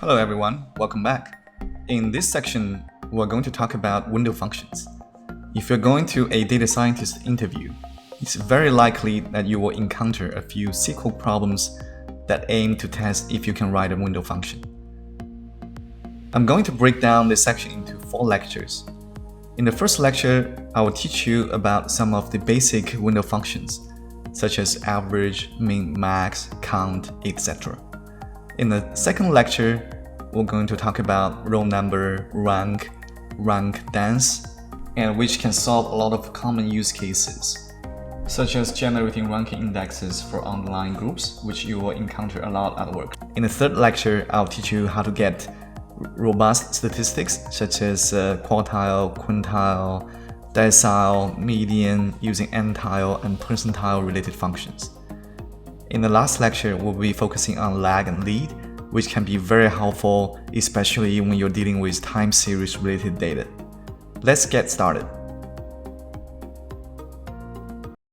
Hello everyone, welcome back. In this section, we're going to talk about window functions. If you're going to a data scientist interview, it's very likely that you will encounter a few SQL problems that aim to test if you can write a window function. I'm going to break down this section into 4 lectures. In the first lecture, I will teach you about some of the basic window functions, such as average, min, max, count, etc. In the second lecture, we're going to talk about row number, rank dense, and which can solve a lot of common use cases, such as generating ranking indexes for underlying groups, which you will encounter a lot at work. In the third lecture, I'll teach you how to get robust statistics, such as quartile, quintile, decile, median, using antile and percentile related functions. In the last lecture, we'll be focusing on lag and lead, which can be very helpful, especially when you're dealing with time series related data. Let's get started.